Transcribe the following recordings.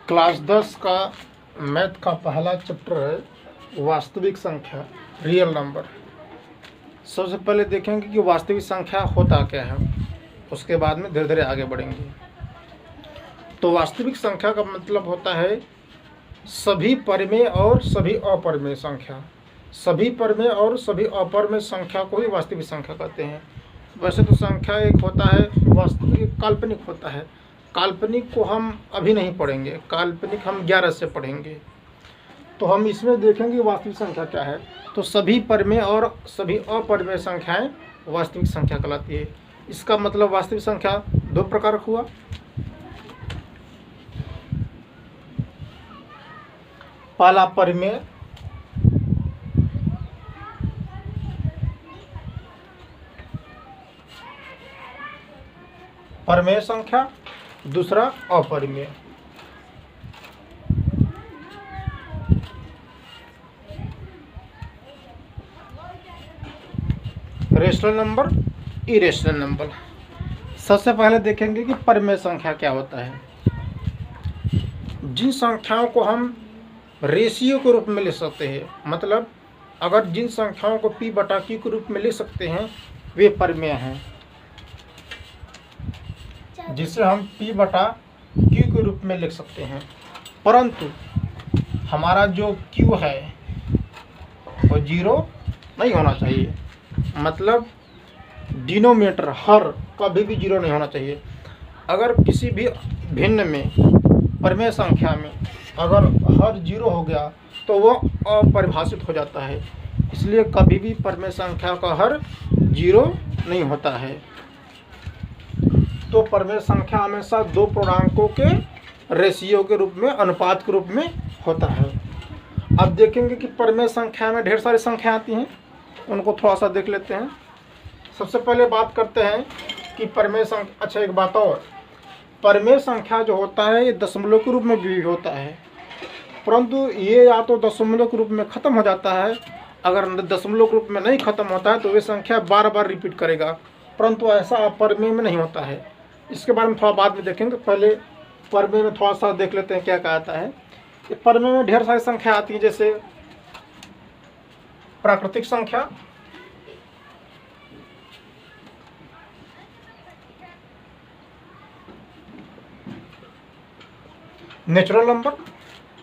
Class 10 का math का पहला चैप्टर है वास्तविक संख्या, रियल नंबर। सबसे पहले देखेंगे कि वास्तविक संख्या होता क्या है, उसके बाद में धीरे धीरे आगे बढ़ेंगे। तो वास्तविक संख्या का मतलब होता है सभी परिमेय और सभी अपरिमेय संख्या। सभी परिमेय और सभी अपरिमेय संख्या को ही वास्तविक संख्या कहते हैं। वैसे तो संख्या एक होता है वास्तविक, काल्पनिक होता है। काल्पनिक को हम अभी नहीं पढ़ेंगे, काल्पनिक हम 11 से पढ़ेंगे। तो हम इसमें देखेंगे वास्तविक संख्या क्या है। तो सभी परिमेय और सभी अपरिमेय संख्याएं वास्तविक संख्या कहलाती है। इसका मतलब वास्तविक संख्या दो प्रकार का हुआ। पहला परिमेय, परिमेय संख्या, दूसरा अपरिमेय। Rational number, irrational number. सबसे पहले देखेंगे कि परिमेय संख्या क्या होता है। जिन संख्याओं को हम रेशियो के रूप में ले सकते हैं, मतलब अगर जिन संख्याओं को p बटा q के रूप में ले सकते हैं वे परिमेय हैं, जिसे हम p बटा q के रूप में लिख सकते हैं। परंतु हमारा जो q है वो 0 नहीं होना चाहिए, मतलब डिनोमिनेटर हर कभी भी 0 नहीं होना चाहिए। अगर किसी भी भिन्न में परिमेय संख्या में अगर हर 0 हो गया तो वह अपरिभाषित हो जाता है। इसलिए कभी भी परिमेय संख्या का हर 0 नहीं होता है। तो परिमेय संख्या हमेशा दो पूर्णांकों के रेशियो के रूप में, अनुपात के रूप में होता है। अब देखेंगे कि परिमेय संख्या में ढेर सारी संख्या आती हैं, उनको थोड़ा सा देख लेते हैं। सबसे पहले बात करते हैं कि परिमेय संख्या, अच्छा एक बात और, परिमेय संख्या जो होता है ये दशमलव के रूप में भी होता है, परंतु ये या तो दशमलव के रूप में ख़त्म हो जाता है। अगर दशमलव के रूप में नहीं ख़त्म होता है तो वे संख्या बार बार रिपीट करेगा, परंतु ऐसा अपरिमेय में नहीं होता है। इसके बारे में थोड़ा बाद में देखेंगे, पहले परिमेय में थोड़ा सा देख लेते हैं क्या कहता है। परिमेय में ढेर सारी संख्या आती है, जैसे प्राकृतिक संख्या, नेचुरल नंबर।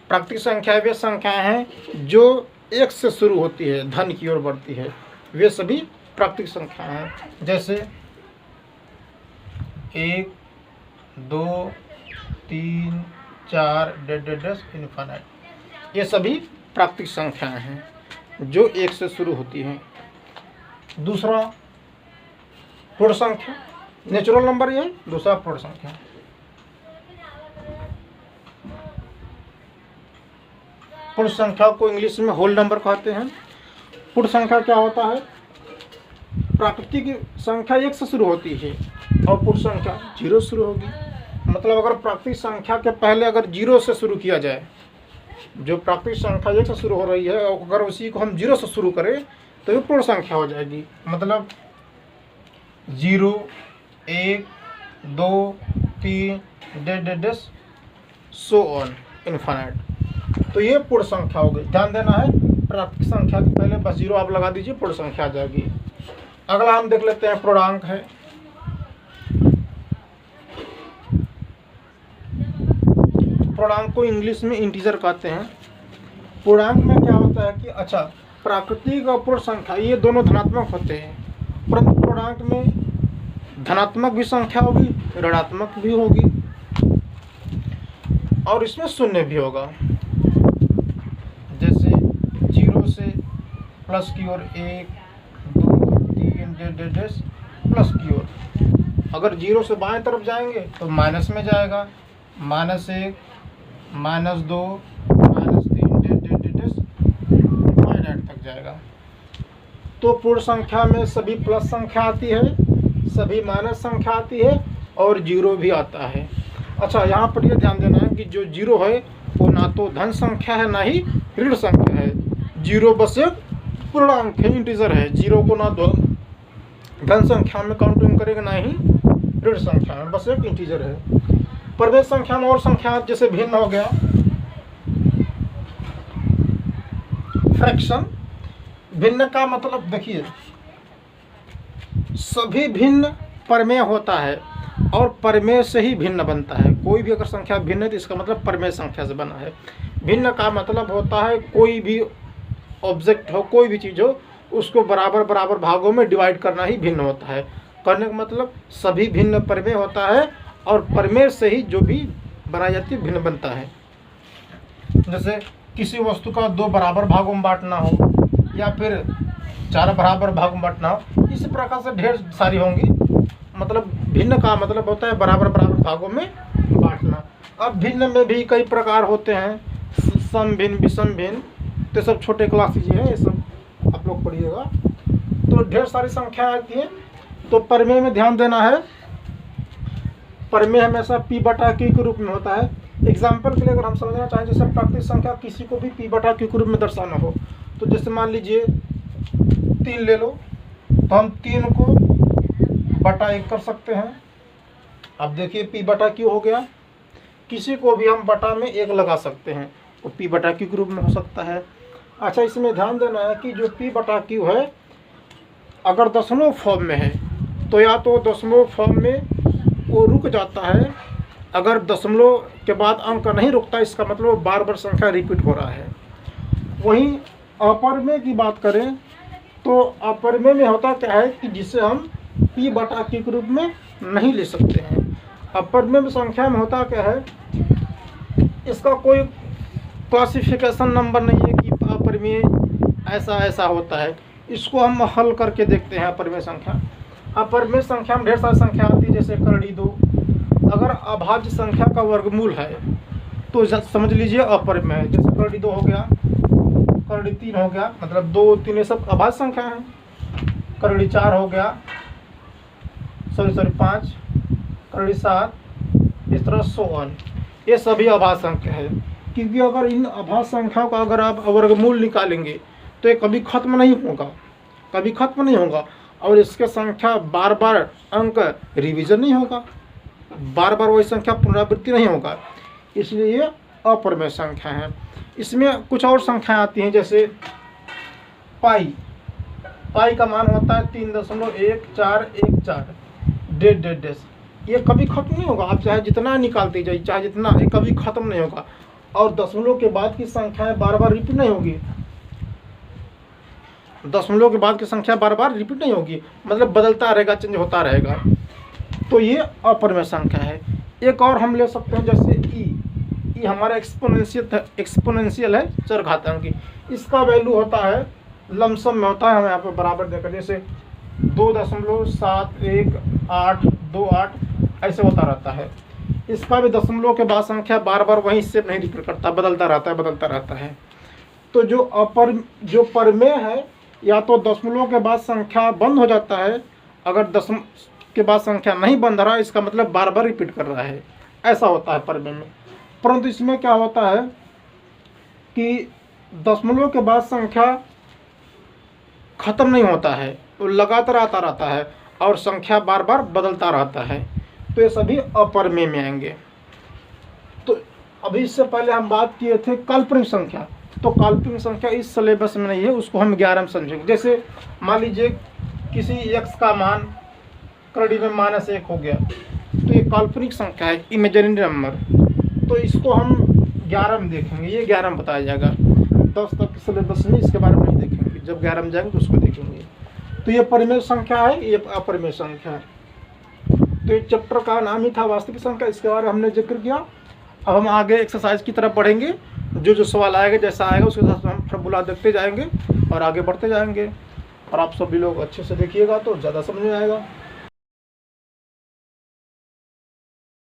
प्राकृतिक संख्या वे संख्याएं हैं जो 1 से शुरू होती है, धन की ओर बढ़ती है, वे सभी प्राकृतिक संख्याएं हैं। जैसे 1, 2, 3, 4 इन्फिनिट, ये सभी प्राकृतिक संख्याएं हैं जो 1 से शुरू होती हैं। दूसरा पूर्ण संख्या, नेचुरल नंबर ये दूसरा पूर्ण संख्या। पूर्ण संख्या को इंग्लिश में होल नंबर कहते हैं। पूर्ण संख्या क्या होता है, प्राकृतिक संख्या 1 से शुरू होती है और पूर्ण संख्या 0 से शुरू होगी। मतलब अगर प्राकृतिक संख्या के पहले अगर 0 से शुरू किया जाए, जो प्राकृतिक संख्या 1 से शुरू हो रही है, अगर उसी को हम 0 से शुरू करें तो ये पूर्ण संख्या हो जाएगी। मतलब 0, 1, 2, 3 सो ऑन इन्फिनिट। तो ये पूर्ण संख्या हो गई। ध्यान देना है, प्राकृतिक संख्या के पहले बस 0 आप लगा दीजिए, पूर्ण संख्या आ जाएगी। अगला हम देख लेते हैं पूर्णांक है। पूर्णांक को इंग्लिश में इंटीजर कहते हैं। पूर्णांक में क्या होता है कि अच्छा, प्राकृतिक और पूर्ण संख्या ये दोनों धनात्मक होते हैं, परंतु पूर्णांक में धनात्मक भी संख्या होगी, ऋणात्मक भी होगी और इसमें शून्य भी होगा। जैसे 0 से प्लस की ओर 1, 2, 3 प्लस की ओर। अगर 0 से बाएं तरफ जाएंगे तो माइनस में जाएगा, -1, -2, -3 इन्फिनिट तक जाएगा। तो पूर्ण संख्या में सभी प्लस संख्या आती है, सभी माइनस संख्या आती है और 0 भी आता है। अच्छा, यहाँ पर यह ध्यान देना है कि जो 0 है वो ना तो धन संख्या है ना ही ऋण संख्या है। 0 बस एक पूर्णांक है, इंटीजर है। 0 को ना धन संख्या में काउंटिंग करेगा ना ही ऋण संख्या में, बस एक इंटीजर है। परिमेय संख्या में और संख्या जैसे भिन्न हो गया, फ्रैक्शन। भिन्न का मतलब देखिए, सभी भिन्न परिमेय होता है और परिमेय से ही भिन्न बनता है। कोई भी अगर संख्या भिन्न है तो इसका मतलब परिमेय संख्या से बना है। भिन्न का मतलब होता है कोई भी ऑब्जेक्ट हो, कोई भी चीज़ हो, उसको बराबर बराबर भागों में डिवाइड करना ही भिन्न होता है। करने का मतलब सभी भिन्न परिमेय होता है और परिमेय से ही जो भी बनाई जाती है भिन्न बनता है। जैसे किसी वस्तु का 2 बराबर भागों में बांटना हो या फिर 4 बराबर भागों में बांटना हो, इसी प्रकार से ढेर सारी होंगी। मतलब भिन्न का मतलब होता है बराबर बराबर भागों में बांटना। अब भिन्न में भी कई प्रकार होते हैं, सम भिन्न, विषम भिन्न, तो सब छोटे क्लास की है, ये सब आप लोग पढ़िएगा। तो ढेर सारी संख्या आती है। तो परिमेय में ध्यान देना है, परिमेय हमेशा P/Q के रूप में होता है। एग्जाम्पल के लिए अगर हम समझना चाहें, जैसे प्राकृतिक संख्या किसी को भी P/Q के रूप में दर्शाना हो, तो जैसे मान लीजिए 3 ले लो, तो हम 3 को बटा 1 कर सकते हैं। अब देखिए P/Q हो गया। किसी को भी हम बटा में 1 लगा सकते हैं, तो P/Q के रूप में हो सकता है। अच्छा, इसमें ध्यान देना है कि जो P/Q है, अगर दशमलव फॉर्म में है तो या तो दशमलव फॉर्म में वो रुक जाता है, अगर दशमलव के बाद अंक नहीं रुकता, इसका मतलब बार बार संख्या रिपीट हो रहा है। वहीं अपरिमेय की बात करें तो अपरिमेय में होता क्या है कि जिसे हम P/Q के रूप में नहीं ले सकते हैं। अपरिमेय संख्या में होता क्या है, इसका कोई क्लासिफिकेशन नंबर नहीं है कि अपरिमेय ऐसा ऐसा होता है। इसको हम हल करके देखते हैं। अपरिमेय संख्या, अपरिमेय संख्या में ढेर सारी संख्या आती है, जैसे करड़ी 2। अगर अभाज्य संख्या का वर्गमूल है तो समझ लीजिए अपरिमेय है। जैसे करड़ी 2 हो गया, करड़ी 3 हो गया, मतलब 2, 3 ये सब अभाज्य संख्या है। करड़ी 4 हो गया, सॉरी 5, करड़ी 7, इस तरह 100, ये सभी अभाज्य संख्या है। क्योंकि अगर इन अभाज्य संख्याओं का अगर आप वर्गमूल निकालेंगे तो ये कभी खत्म नहीं होगा, कभी खत्म नहीं होगा, और इसके संख्या बार बार अंक रिवीजन नहीं होगा, बार बार वही संख्या पुनरावृत्ति नहीं होगा, इसलिए ये अपरिमेय संख्या है। इसमें कुछ और संख्याएं आती हैं, जैसे पाई। पाई का मान होता है 3.1414 डेढ़। ये कभी खत्म नहीं होगा, आप चाहे जितना निकालते जाइए, चाहे जितना, ये कभी खत्म नहीं होगा। और दशमलव के बाद की संख्याएं बार बार रिपीट नहीं होगी, दशमलव के बाद की संख्या बार बार रिपीट नहीं होगी, मतलब बदलता रहेगा, चेंज होता रहेगा। तो ये अपरिमेय संख्या है। एक और हम ले सकते हैं, जैसे ई हमारा एक्सपोनेंशियल है, चरघातांकी। इसका वैल्यू होता है लमसम में होता है, हम यहाँ पे बराबर देकर, जैसे 2.71828 ऐसे होता रहता है। इसका भी दशमलव के बाद संख्या बार बार वहीं से नहीं रिपीट करता, बदलता रहता है। तो जो परिमेय है, या तो दशमलव के बाद संख्या बंद हो जाता है, अगर दशम के बाद संख्या नहीं बंद रहा, इसका मतलब बार बार रिपीट कर रहा है, ऐसा होता है परिमेय में। परंतु इसमें क्या होता है कि दशमलव के बाद संख्या खत्म नहीं होता है, वो लगातार आता रहता है और संख्या बार बार बदलता रहता है, तो ये सभी अपरिमेय में आएंगे। तो अभी इससे पहले हम बात किए थे काल्पनिक संख्या, तो काल्पनिक संख्या इस सिलेबस में नहीं है, उसको हम 11 में समझेंगे। जैसे मान लीजिए किसी x का मान करड़ी में -1 हो गया, तो ये काल्पनिक संख्या है, इमेजिनरी नंबर, तो इसको हम 11 में देखेंगे, ये 11 में बताया जाएगा। 10 तक के सिलेबस में इसके बारे में नहीं देखेंगे, जब 11 में जाएंगे तो उसको देखेंगे। तो ये परिमेय संख्या है, ये अपरिमेय संख्या है। तो ये चैप्टर का नाम ही था वास्तविक संख्या, इसके बारे में हमने जिक्र किया। अब हम आगे एक्सरसाइज की तरफ बढ़ेंगे, जो सवाल आएगा, जैसा आएगा उसके साथ हम फॉर्मूला देखते जाएंगे और आगे बढ़ते जाएंगे। और आप सभी लोग अच्छे से देखिएगा तो ज़्यादा समझ में आएगा।